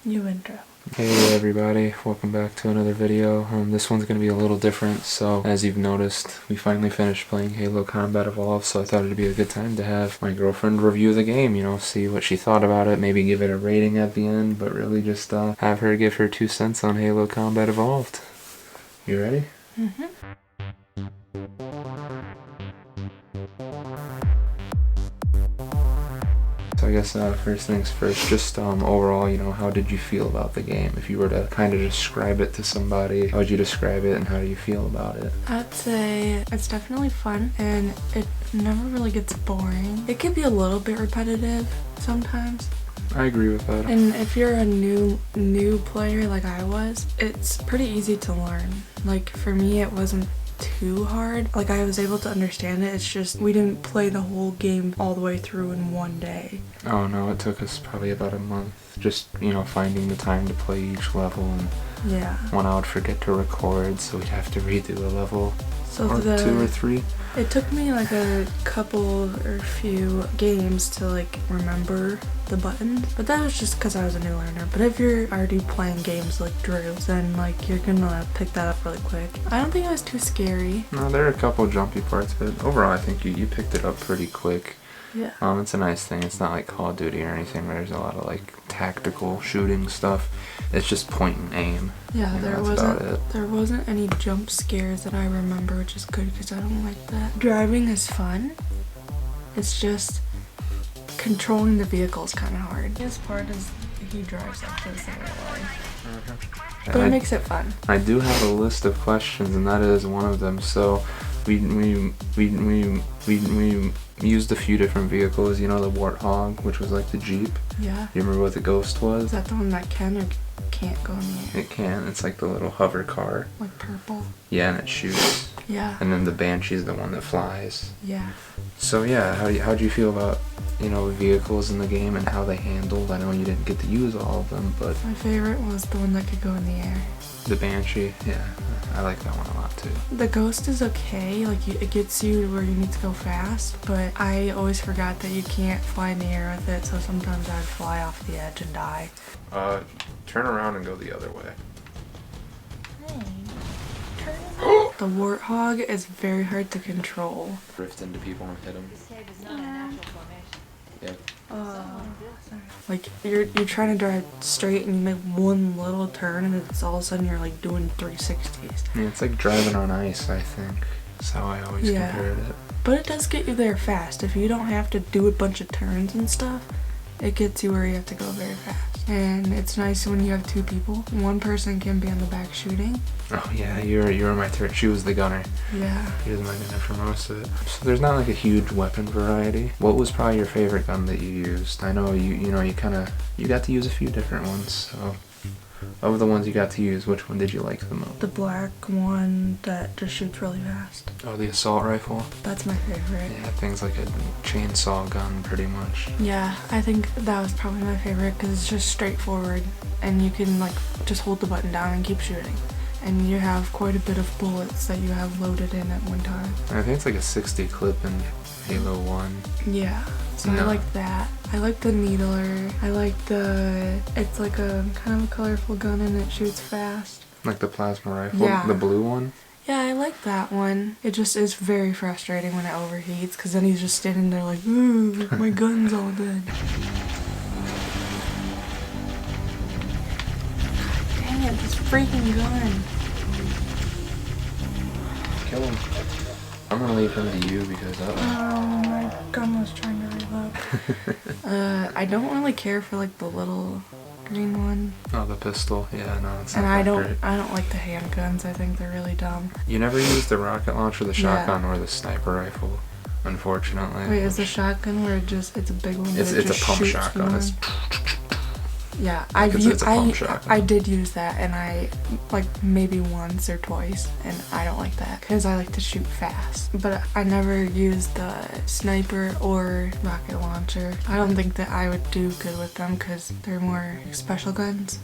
New intro. Hey everybody, welcome back to another video. This one's going to be a little different, so as you've noticed, we finally finished playing Halo Combat Evolved, so I thought it'd be a good time to have my girlfriend review the game, see what she thought about it, maybe give it a rating at the end, but really just have her give her 2 cents on Halo Combat Evolved. You ready? Mm-hmm. So I guess first things first, just overall, how did you feel about the game? If you were to kind of describe it to somebody, how would you describe it and how do you feel about it? I'd say it's definitely fun and it never really gets boring. It could be a little bit repetitive sometimes. I agree with that. And if you're a new player like I was, it's pretty easy to learn. Like for me, it wasn't too hard. Like I was able to understand it. It's just we didn't play the whole game all the way through in one day. Oh no, it took us probably about a month. Just, finding the time to play each level, and yeah. When I would forget to record, so we'd have to redo a level. So or 2 or 3. It took me like a couple or few games to like remember the buttons, but that was just because I was a new learner. But if you're already playing games like Drew, then like you're gonna pick that up really quick. I don't think it was too scary. No, there are a couple jumpy parts, but overall I think you picked it up pretty quick. Yeah. It's a nice thing. It's not like Call of Duty or anything where there's a lot of like tactical shooting stuff. It's just point and aim. Yeah, that's there wasn't any jump scares that I remember, which is good because I don't like that. Driving is fun. It's just controlling the vehicle is kind of hard. His part is he drives like this in real life. But it makes it fun. I do have a list of questions, and that is one of them. So we used a few different vehicles. The Warthog, which was like the Jeep. Yeah. You remember what the Ghost was? Is that the one that can or can't go in the air? It can. It's like the little hover car. Like purple. Yeah, and it shoots. Yeah. And then the Banshee's the one that flies. Yeah. So yeah, how do you feel about vehicles in the game and how they handled? I know you didn't get to use all of them, but my favorite was the one that could go in the air. The Banshee, yeah, I like that one a lot too. The Ghost is okay, like it gets you where you need to go fast, but I always forgot that you can't fly in the air with it, so sometimes I'd fly off the edge and die. Turn around and go the other way. The Warthog is very hard to control. Drift into people and hit them. Yep. Like you're trying to drive straight and you make one little turn and it's all of a sudden you're like doing 360s. Yeah, it's like driving on ice, I think. That's how I always compared it. But it does get you there fast. If you don't have to do a bunch of turns and stuff, it gets you where you have to go very fast. And it's nice when you have 2 people. One person can be on the back shooting. Oh yeah, you were my turret. She was the gunner. Yeah. She was my gunner for most of it. So there's not like a huge weapon variety. What was probably your favorite gun that you used? I know you got to use a few different ones. So of the ones you got to use, which one did you like the most? The black one that just shoots really fast. Oh, the assault rifle? That's my favorite. Yeah, things like a chainsaw gun pretty much. Yeah, I think that was probably my favorite because it's just straightforward and you can like just hold the button down and keep shooting. And you have quite a bit of bullets that you have loaded in at one time. I think it's like a 60 clip in Halo 1. Yeah, so I like that. I like the needler. I like it's like a kind of a colorful gun and it shoots fast. Like the plasma rifle? Yeah. The blue one? Yeah, I like that one. It just is very frustrating when it overheats because then he's just standing there like, ooh, my gun's all dead. Dang it, this freaking gun. Kill him. I'm gonna leave him to you because my gun was trying to reload. I don't really care for like the little green one. Oh, the pistol. Yeah, no, it's not. And great. I don't like the handguns. I think they're really dumb. You never used the rocket launcher, the shotgun, or the sniper rifle, unfortunately. Wait, is the shotgun where it's a big one? It's a pump shotgun. Yeah, I did use that, and I like maybe once or twice, and I don't like that because I like to shoot fast. But I never used the sniper or rocket launcher. I don't think that I would do good with them because they're more special guns.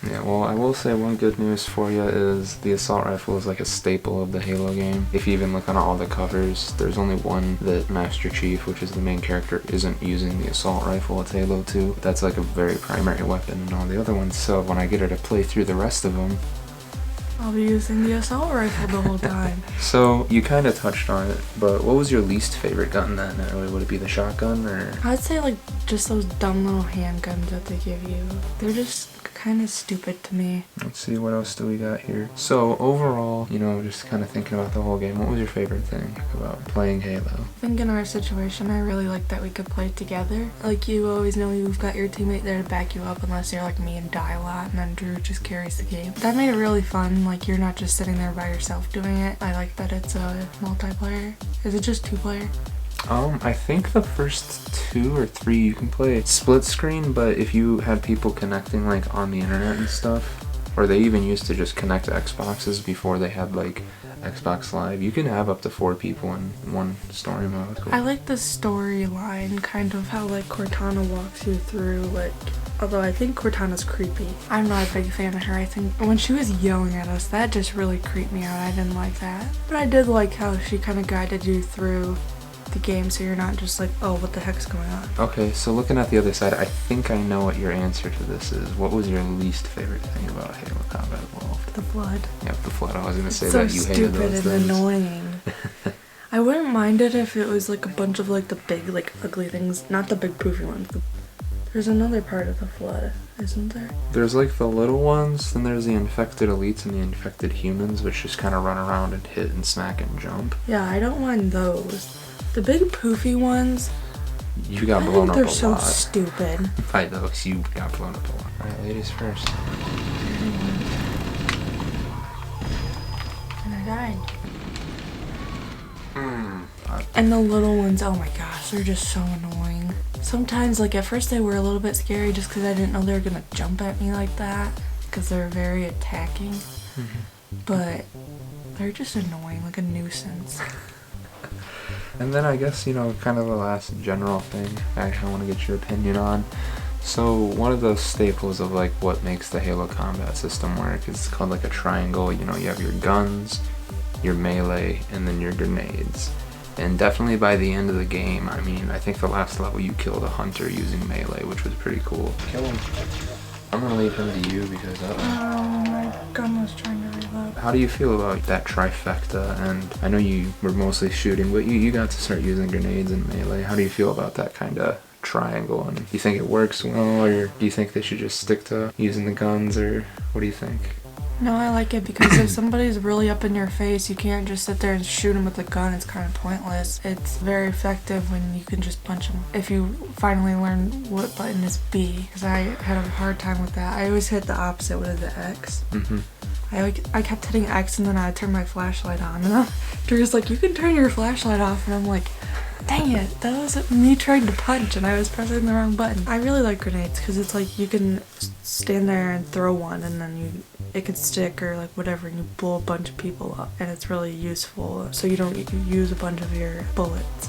Yeah, well, I will say one good news for you is the assault rifle is like a staple of the Halo game. If you even look on all the covers, there's only one that Master Chief, which is the main character, isn't using the assault rifle. It's Halo 2. That's like a very primary weapon in all the other ones, so when I get her to play through the rest of them, I'll be using the assault rifle the whole time. So, you kind of touched on it, but what was your least favorite gun then? Would it be the shotgun, or? I'd say like just those dumb little handguns that they give you. They're just kind of stupid to me. Let's see, what else do we got here? So, overall, you know, just kind of thinking about the whole game, what was your favorite thing about playing Halo? I think in our situation, I really like that we could play together. Like, you always know you've got your teammate there to back you up unless you're like me and die a lot, and then Drew just carries the game. That made it really fun. Like, you're not just sitting there by yourself doing it. I like that it's a multiplayer. Is it just 2-player? I think the first 2 or 3 you can play split screen, but if you had people connecting like on the internet and stuff, or they even used to just connect Xboxes before they had like Xbox Live, you can have up to 4 people in one story mode. Cool. I like the storyline, kind of how like Cortana walks you through, like, although I think Cortana's creepy. I'm not a big fan of her. I think when she was yelling at us, that just really creeped me out. I didn't like that. But I did like how she kind of guided you through the game, so you're not just like, oh, what the heck's going on? Okay, so looking at the other side, I think I know what your answer to this is. What was your least favorite thing about Halo Combat Evolved? The blood. Yep, the flood. I was gonna say So that you hated those stupid and things. annoying. I wouldn't mind it if it was like a bunch of like the big, like, ugly things, not the big poofy ones. There's another part of the flood, isn't there? There's like the little ones, then there's the infected elites and the infected humans, which just kind of run around and hit and smack and jump. Yeah, I don't mind those. The big poofy ones, You got blown up a they're lot. so stupid. By those, you got blown up a lot. Alright, ladies first. And I died. And the little ones, oh my gosh, they're just so annoying. Sometimes, like, at first they were a little bit scary just because I didn't know they were gonna jump at me like that, because they're very attacking. But they're just annoying, like a nuisance. And then I guess, you know, kind of the last general thing I want to get your opinion on. So one of the staples of like what makes the Halo combat system work is called like a triangle. You know, you have your guns, your melee, and then your grenades. And definitely by the end of the game, I mean, I think the last level you killed a hunter using melee, which was pretty cool. Kill him. I'm gonna leave him to you because My gun was trying to reload. How do you feel about that trifecta? And I know you were mostly shooting, but you got to start using grenades and melee. How do you feel about that kind of triangle? And do you think it works well, or do you think they should just stick to using the guns, or what do you think? No, I like it because if somebody's really up in your face, you can't just sit there and shoot them with a gun. It's kind of pointless. It's very effective when you can just punch them. If you finally learn what button is B, because I had a hard time with that. I always hit the opposite with the X. I kept hitting X and then I turned my flashlight on. And Drew's like, you can turn your flashlight off. And I'm like, dang it, that was me trying to punch and I was pressing the wrong button. I really like grenades because it's like you can stand there and throw one and then it can stick or like whatever, and you blow a bunch of people up, and it's really useful so you don't use a bunch of your bullets.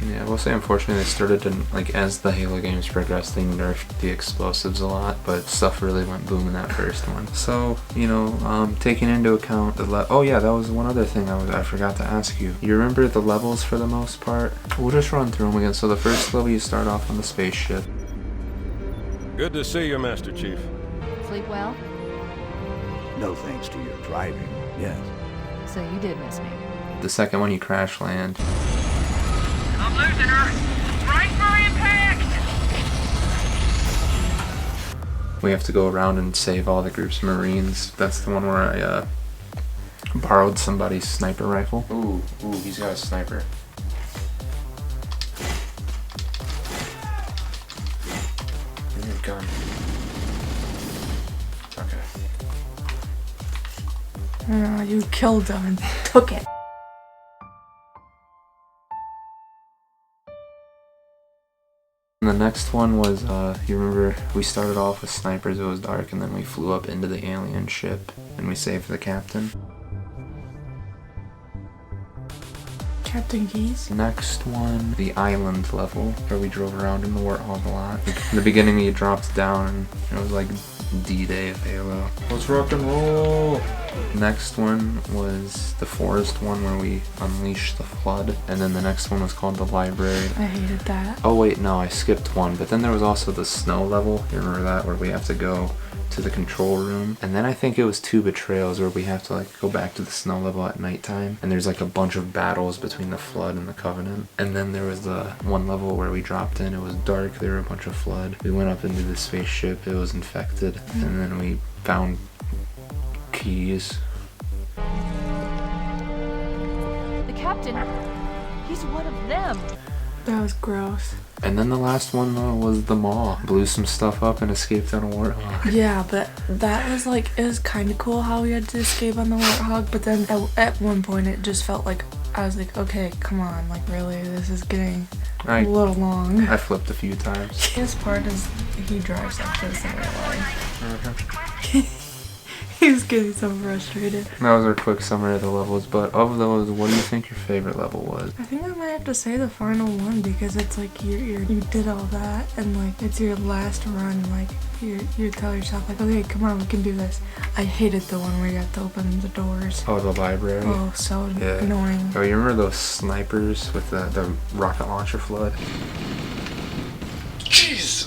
Yeah, I will say unfortunately they started to, like, as the Halo games progressed, they nerfed the explosives a lot, but stuff really went boom in that first one. So, you know, taking into account oh yeah, that was one other thing I forgot to ask you. You remember the levels for the most part? We'll just run through them again. So the first level you start off on the spaceship. Good to see you, Master Chief. Sleep well? No thanks to your driving, yes. So you did miss me. The second one you crash land. I'm losing her. Brace for impact! We have to go around and save all the group's Marines. That's the one where I borrowed somebody's sniper rifle. Ooh, he's got a sniper. Give me a gun. Okay. You killed them and took it. And the next one was, you remember, we started off with snipers, it was dark, and then we flew up into the alien ship, and we saved the captain. Captain Keys? Next one, the island level, where we drove around in the Warthog a lot. In the beginning you dropped down, and it was like D-Day of Halo. Let's rock and roll! Next one was the forest one where we unleashed the flood, and then the next one was called the library. I hated that. Oh wait, no, I skipped one, but then there was also the snow level. You remember that, where we have to go to the control room? And then I think it was 2 betrayals where we have to like go back to the snow level at nighttime, and there's like a bunch of battles between the flood and the covenant. And then there was the one level where we dropped in, it was dark, there were a bunch of flood. We went up into the spaceship, it was infected, and then we found keys. The captain, he's one of them. That was gross. And then the last one was the maw. Blew some stuff up and escaped on a warthog. Yeah, but that was like, it was kind of cool how we had to escape on the warthog, but then at one point it just felt like, I was like, okay, come on, like really, this is getting a little long. I flipped a few times. His part is he drives like this in real life. He was getting so frustrated. That was our quick summary of the levels, but of those, what do you think your favorite level was? I think I might have to say the final one because it's like you did all that and like it's your last run. Like you tell yourself like, okay, come on, we can do this. I hated the one where you have to open the doors. Oh, the library? Oh, so annoying. Oh, you remember those snipers with the rocket launcher flood? Jesus!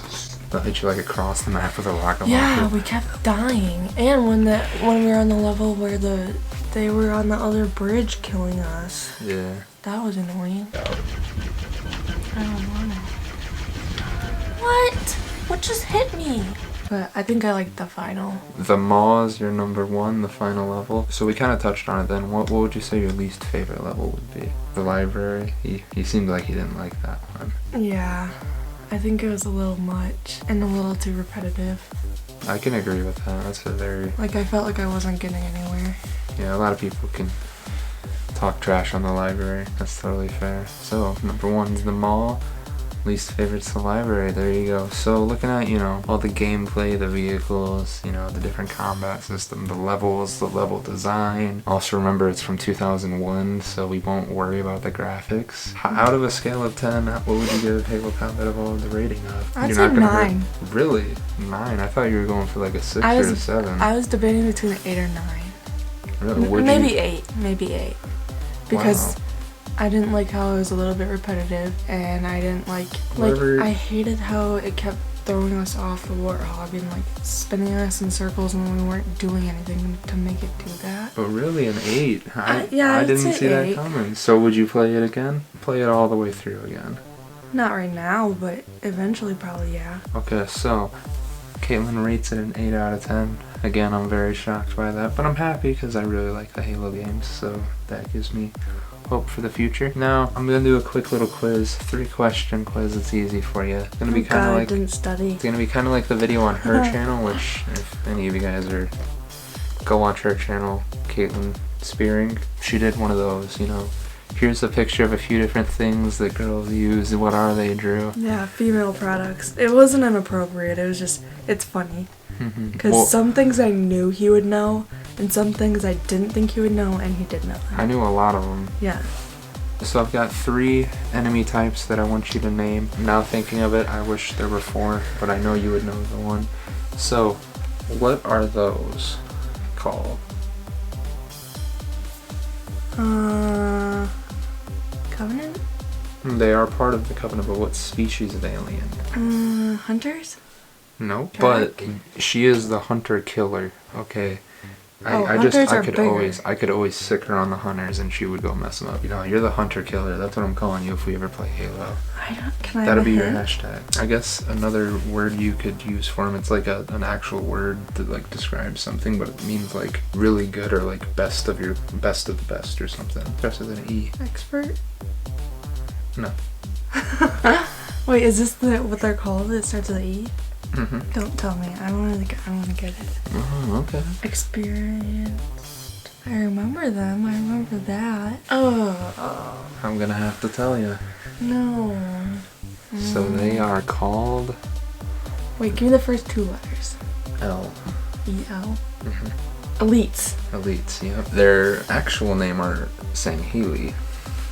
They'll hit you like across the map with a rocket launcher. Yeah, we kept dying. And when we were on the level where they were on the other bridge killing us. Yeah. That was annoying. I don't want it. What? What just hit me? But I think I like the final. The maw is your number 1, the final level. So we kind of touched on it then. What would you say your least favorite level would be? The library? He seemed like he didn't like that one. Yeah. I think it was a little much and a little too repetitive. I can agree with that. That's a very... Like I felt like I wasn't getting anywhere. Yeah, a lot of people can talk trash on the library. That's totally fair. So, number 1's the mall. Least favorite's the library. There you go. So, looking at, you know, all the gameplay, the vehicles, you know, the different combat system, the levels, the level design. Also remember it's from 2001, so we won't worry about the graphics. Out of a scale of 10, what would you give Halo Combat Evolved the rating of? I'd say 9. Really? 9? I thought you were going for like a 6 or a 7. I was debating between 8 or 9. Really? Maybe 8. Maybe 8. Because I didn't like how it was a little bit repetitive, and I didn't like I hated how it kept throwing us off the warthog and like spinning us in circles when we weren't doing anything to make it do that. But really an 8. I I'd didn't say see 8. that coming. So would you play it again? Play it all the way through again? Not right now, but eventually probably, yeah. Okay, so Katelyn rates it an 8 out of 10. Again, I'm very shocked by that, but I'm happy because I really like the Halo games, so that gives me hope for the future. Now, I'm gonna do a quick little quiz, 3-question quiz. It's easy for you. It's gonna be kind of like didn't study. It's gonna be kind of like the video on her channel, which if any of you guys go watch her channel, Katelyn Spearing. She did one of those, you know. Here's a picture of a few different things that girls use. What are they, Drew? Yeah, female products. It wasn't inappropriate. It was just, it's funny. Because some things I knew he would know, and some things I didn't think he would know, and he did know them. I knew a lot of them. Yeah. So I've got 3 enemy types that I want you to name. Now thinking of it, I wish there were 4, but I know you would know the one. So, what are those called? Covenant? They are part of the Covenant, but what species of alien? Hunters? No, Track? but she is the hunter-killer, okay? Hunters are bigger. I could always sick her on the hunters and she would go mess them up. You know, you're the hunter-killer. That's what I'm calling you if we ever play Halo. That'll be your hashtag. I guess another word you could use for him, it's like an actual word that like describes something, but it means like really good or like best of the best or something. Starts with an E. Expert? No. Wait, is this what they're called? It starts with an E? Mm-hmm. Don't tell me. I want to get it. Oh, okay. Experienced. I remember them. I remember that. Oh. I'm gonna have to tell you. No. So they are called... Wait, give me the first 2 letters. L. E-L? Mm-hmm. Elites. Elites, yep. Their actual name are Sangheli.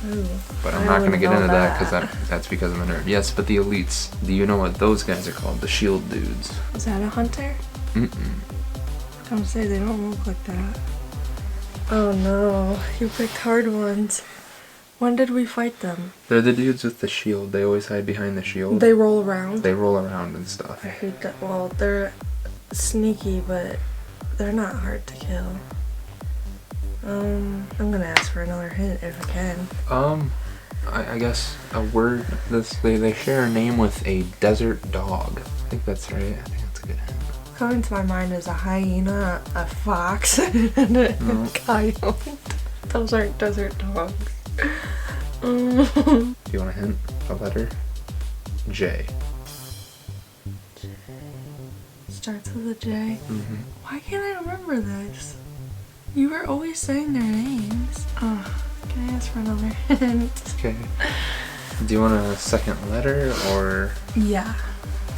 Ooh, but I'm not going to get into that because that's because I'm a nerd. Yes, but the Elites, do you know what those guys are called? The shield dudes. Is that a hunter? Don't say they don't look like that. Oh no, you picked hard ones. When did we fight them? They're the dudes with the shield. They always hide behind the shield. They roll around? They roll around and stuff. I hate that. Well, they're sneaky, but they're not hard to kill. I'm gonna ask for another hint if I can. I guess a word. They share a name with a desert dog. I think that's right. I think that's a good hint. Coming to my mind is a hyena, a fox, and a coyote. Those aren't desert dogs. Do you want a hint? A letter? J. Starts with a J. Mm-hmm. Why can't I remember this? You were always saying their names. Oh, can I ask for another hint? Okay. Do you want a second letter or Yeah.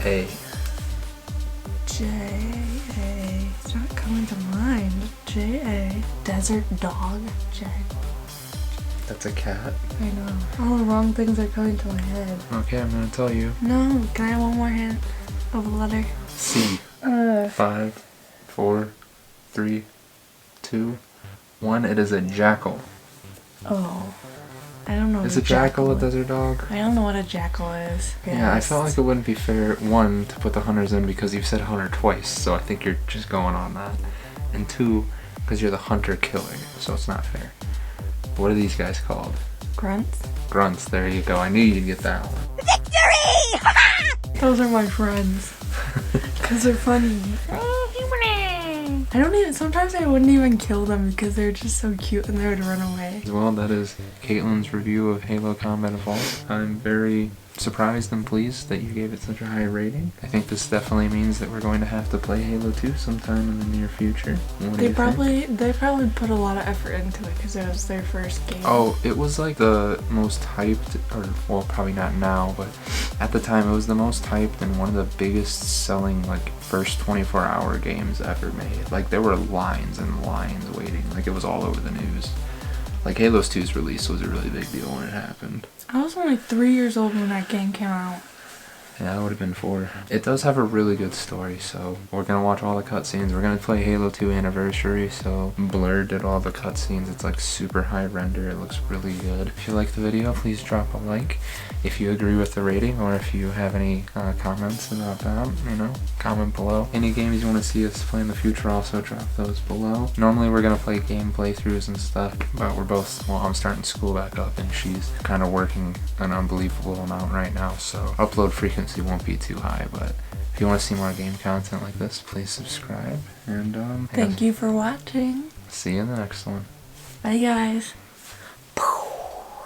A? J-A. It's not coming to mind. J-A. Desert dog. J. That's a cat. I know. All the wrong things are coming to my head. Okay, I'm gonna tell you. No, can I have one more hint of a letter? C. 5, 4, 3, 2, 1. It is a jackal. Oh. I don't know. Is what a jackal a is. desert dog? I don't know what a jackal is. Yeah, I felt like it wouldn't be fair, one, to put the hunters in because you've said hunter twice, so I think you're just going on that. And two, because you're the hunter killer, so it's not fair. What are these guys called? Grunts? Grunts, there you go. I knew you'd get that one. Victory! Those are my friends. Because they're funny. I don't even, sometimes I wouldn't even kill them because they're just so cute and they would run away. Well, that is Katelyn's review of Halo Combat Evolved. I'm very surprised and pleased that you gave it such a high rating. I think this definitely means that we're going to have to play Halo 2 sometime in the near future. What do you think? They probably put a lot of effort into it because it was their first game. Oh, it was like the most hyped, or well, probably not now, but at the time it was the most hyped and one of the biggest selling like first 24-hour games ever made. Like there were lines and lines waiting. Like it was all over the news. Like Halo 2's release was a really big deal when it happened. I was only 3 years old when that game came out. Yeah, I would have been 4. It does have a really good story, so we're gonna watch all the cutscenes. We're gonna play Halo 2 Anniversary, so Blur did all the cutscenes. It's like super high render. It looks really good. If you like the video, please drop a like. If you agree with the rating, or if you have any comments about that, you know, comment below. Any games you want to see us play in the future, also drop those below. Normally we're gonna play game playthroughs and stuff, but we're both, well, I'm starting school back up, and she's kind of working an unbelievable amount right now, so upload frequency won't be too high. But if you want to see more game content like this, please subscribe, and Thank you for watching. see you in the next one. Bye guys.